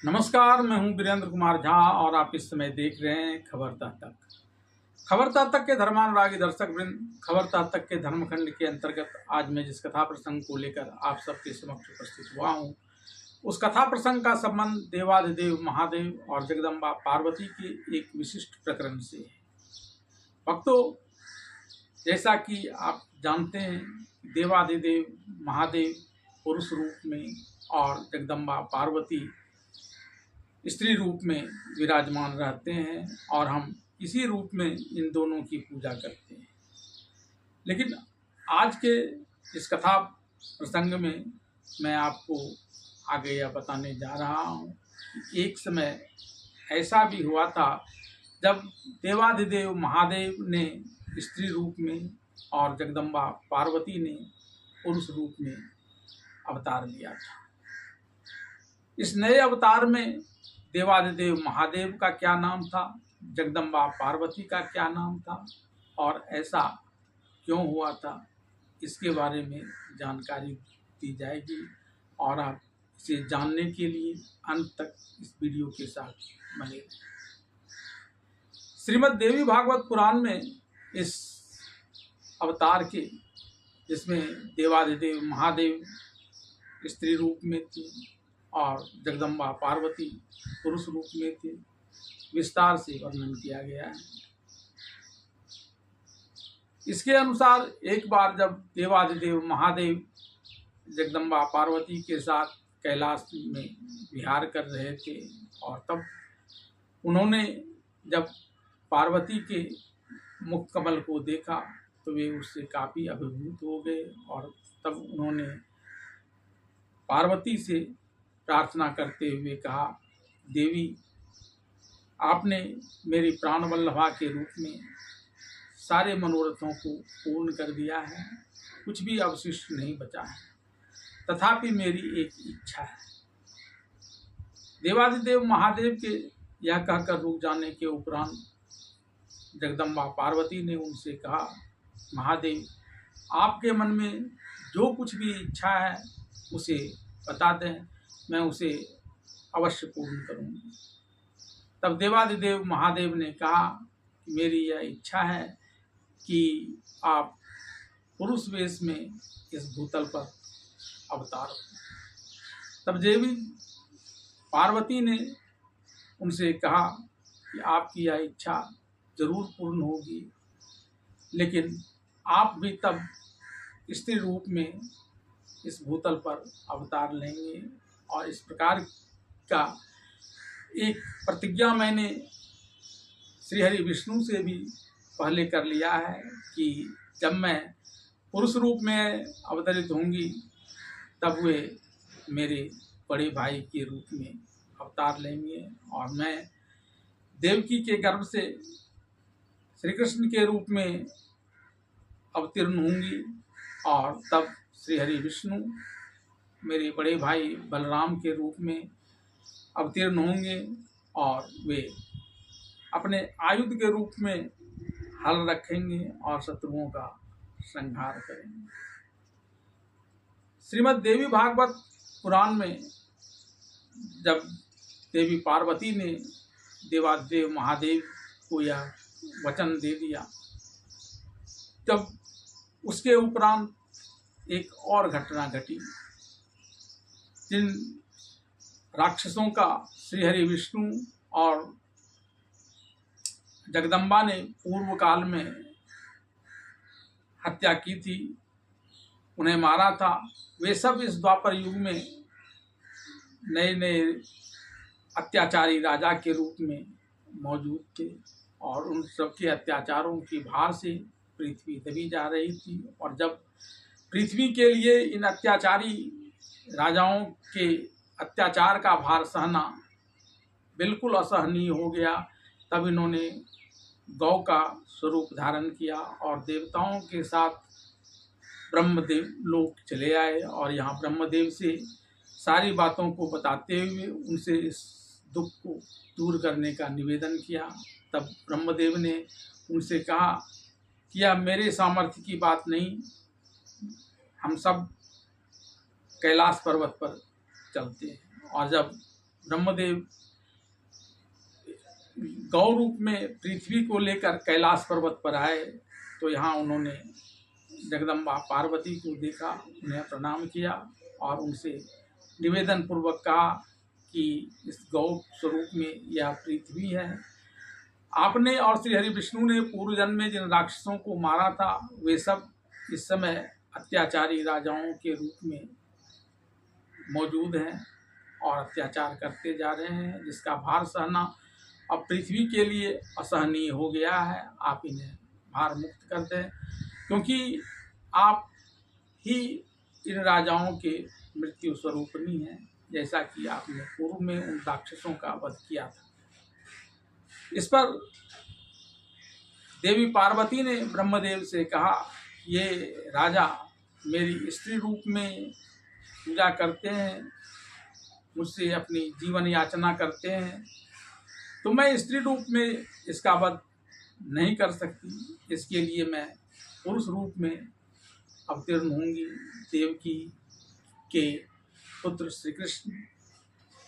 नमस्कार, मैं हूं वीरेंद्र कुमार झा और आप इस समय देख रहे हैं खबर तह तक। खबर तह तक के धर्मानुरागी दर्शक वृंद, खबर तह तक के धर्मखंड के अंतर्गत आज मैं जिस कथा प्रसंग को लेकर आप सबके समक्ष उपस्थित हुआ हूं, उस कथा प्रसंग का संबंध देवाधिदेव महादेव और जगदम्बा पार्वती के एक विशिष्ट प्रकरण से है। भक्तों, जैसा कि आप जानते हैं, देवाधिदेव महादेव पुरुष रूप में और जगदम्बा पार्वती स्त्री रूप में विराजमान रहते हैं और हम इसी रूप में इन दोनों की पूजा करते हैं। लेकिन आज के इस कथा प्रसंग में मैं आपको आगे यह बताने जा रहा हूँ कि एक समय ऐसा भी हुआ था जब देवाधिदेव महादेव ने स्त्री रूप में और जगदम्बा पार्वती ने पुरुष रूप में अवतार लिया था। इस नए अवतार में देवाधिदेव महादेव का क्या नाम था, जगदम्बा पार्वती का क्या नाम था और ऐसा क्यों हुआ था, इसके बारे में जानकारी दी जाएगी और आप इसे जानने के लिए अंत तक इस वीडियो के साथ बने रहें। श्रीमद् देवी भागवत पुराण में इस अवतार के, जिसमें देवाधिदेव महादेव स्त्री रूप में थे और जगदम्बा पार्वती पुरुष रूप में थे, विस्तार से वर्णन किया गया है। इसके अनुसार एक बार जब देवाधिदेव महादेव जगदम्बा पार्वती के साथ कैलाश में विहार कर रहे थे और तब उन्होंने जब पार्वती के मुख कमल को देखा तो वे उससे काफ़ी अभिभूत हो गए और तब उन्होंने पार्वती से प्रार्थना करते हुए कहा, देवी, आपने मेरी प्राणवल्लभा के रूप में सारे मनोरथों को पूर्ण कर दिया है, कुछ भी अवशिष्ट नहीं बचा है, तथापि मेरी एक इच्छा है। देवाधिदेव महादेव के यह कहकर रुक जाने के उपरांत जगदम्बा पार्वती ने उनसे कहा, महादेव, आपके मन में जो कुछ भी इच्छा है उसे बता दें, मैं उसे अवश्य पूर्ण करूँगी। तब देवाधिदेव महादेव ने कहा कि मेरी यह इच्छा है कि आप पुरुष वेश में इस भूतल पर अवतार हो। तब देवी पार्वती ने उनसे कहा कि आपकी यह इच्छा जरूर पूर्ण होगी, लेकिन आप भी तब स्त्री रूप में इस भूतल पर अवतार लेंगे। और इस प्रकार का एक प्रतिज्ञा मैंने श्री हरि विष्णु से भी पहले कर लिया है कि जब मैं पुरुष रूप में अवतरित होंगी तब वे मेरे बड़े भाई के रूप में अवतार लेंगे और मैं देवकी के गर्भ से श्री कृष्ण के रूप में अवतीर्ण होंगी और तब श्री हरि विष्णु मेरे बड़े भाई बलराम के रूप में अवतीर्ण होंगे और वे अपने आयुध के रूप में हल रखेंगे और शत्रुओं का संहार करेंगे। श्रीमद् देवी भागवत पुराण में जब देवी पार्वती ने देवाधिदेव महादेव को यह वचन दे दिया, तब उसके उपरांत एक और घटना घटी। जिन राक्षसों का श्री हरि विष्णु और जगदम्बा ने पूर्व काल में हत्या की थी, उन्हें मारा था, वे सब इस द्वापर युग में नए नए अत्याचारी राजा के रूप में मौजूद थे और उन सबके अत्याचारों की भार से पृथ्वी दबी जा रही थी। और जब पृथ्वी के लिए इन अत्याचारी राजाओं के अत्याचार का भार सहना बिल्कुल असहनीय हो गया, तब इन्होंने गौ का स्वरूप धारण किया और देवताओं के साथ ब्रह्मदेव लोक चले आए और यहाँ ब्रह्मदेव से सारी बातों को बताते हुए उनसे इस दुख को दूर करने का निवेदन किया। तब ब्रह्मदेव ने उनसे कहा कि यह मेरे सामर्थ्य की बात नहीं, हम सब कैलाश पर्वत पर चलते हैं। और जब ब्रह्मदेव गौ रूप में पृथ्वी को लेकर कैलाश पर्वत पर आए तो यहाँ उन्होंने जगदम्बा पार्वती को देखा, उन्हें प्रणाम किया और उनसे निवेदन पूर्वक कहा कि इस गौ स्वरूप में यह पृथ्वी है। आपने और श्री हरि विष्णु ने पूर्व जन्म में जिन राक्षसों को मारा था वे सब इस समय अत्याचारी राजाओं के रूप में मौजूद हैं और अत्याचार करते जा रहे हैं, जिसका भार सहना अब पृथ्वी के लिए असहनीय हो गया है। आप इन्हें भार मुक्त कर दें, क्योंकि आप ही इन राजाओं के मृत्यु स्वरूपनी हैं, जैसा कि आपने पूर्व में उन राक्षसों का वध किया था। इस पर देवी पार्वती ने ब्रह्मदेव से कहा, ये राजा मेरी स्त्री रूप में पूजा करते हैं, मुझसे अपनी जीवन याचना करते हैं, तो मैं स्त्री रूप में इसका वध नहीं कर सकती। इसके लिए मैं पुरुष रूप में अवतीर्ण होंगी। देवकी के पुत्र श्री कृष्ण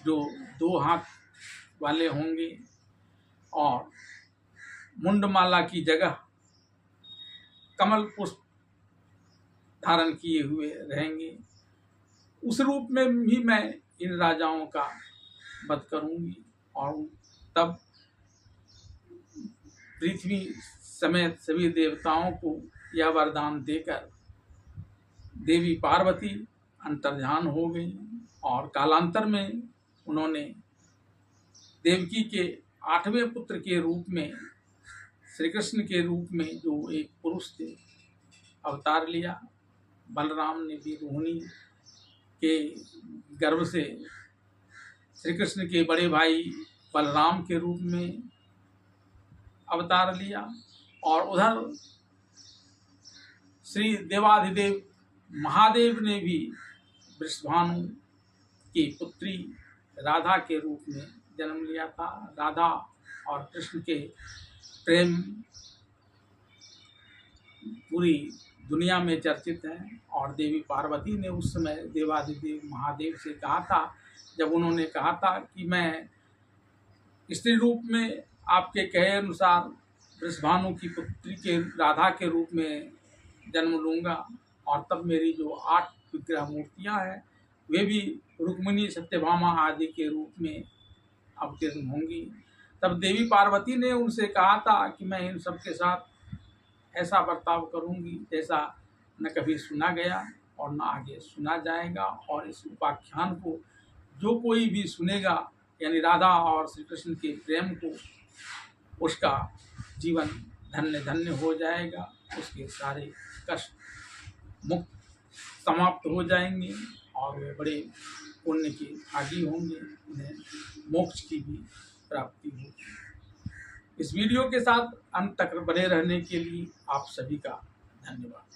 जो 2 हाथ वाले होंगे और मुंडमाला की जगह कमल पुष्प धारण किए हुए रहेंगे, उस रूप में भी मैं इन राजाओं का वध करूंगी और तब पृथ्वी समेत सभी देवताओं को यह वरदान देकर देवी पार्वती अंतर्ध्यान हो गई और कालांतर में उन्होंने देवकी के 8वें पुत्र के रूप में श्री कृष्ण के रूप में जो एक पुरुष थे अवतार लिया। बलराम ने भी रोहिणी के गर्भ से श्री कृष्ण के बड़े भाई बलराम के रूप में अवतार लिया और उधर श्री देवाधिदेव महादेव ने भी वृषभानु की पुत्री राधा के रूप में जन्म लिया था। राधा और कृष्ण के प्रेम पूरी दुनिया में चर्चित है और देवी पार्वती ने उस समय देवाधिदेव महादेव से कहा था, जब उन्होंने कहा था कि मैं स्त्री रूप में आपके कहे अनुसार वृषभानु की पुत्री के राधा के रूप में जन्म लूँगा और तब मेरी जो 8 विग्रह मूर्तियाँ हैं वे भी रुक्मिणी सत्यभामा आदि के रूप में अवतीर्ण होंगी। तब देवी पार्वती ने उनसे कहा था कि मैं इन सब के साथ ऐसा बर्ताव करूंगी जैसा न कभी सुना गया और न आगे सुना जाएगा, और इस उपाख्यान को जो कोई भी सुनेगा यानी राधा और श्री कृष्ण के प्रेम को, उसका जीवन धन्य धन्य हो जाएगा, उसके सारे कष्ट मुक्त समाप्त हो जाएंगे और वे बड़े पुण्य के भागी होंगे, उन्हें मोक्ष की भी प्राप्ति होगी। इस वीडियो के साथ अंत तक बने रहने के लिए आप सभी का धन्यवाद।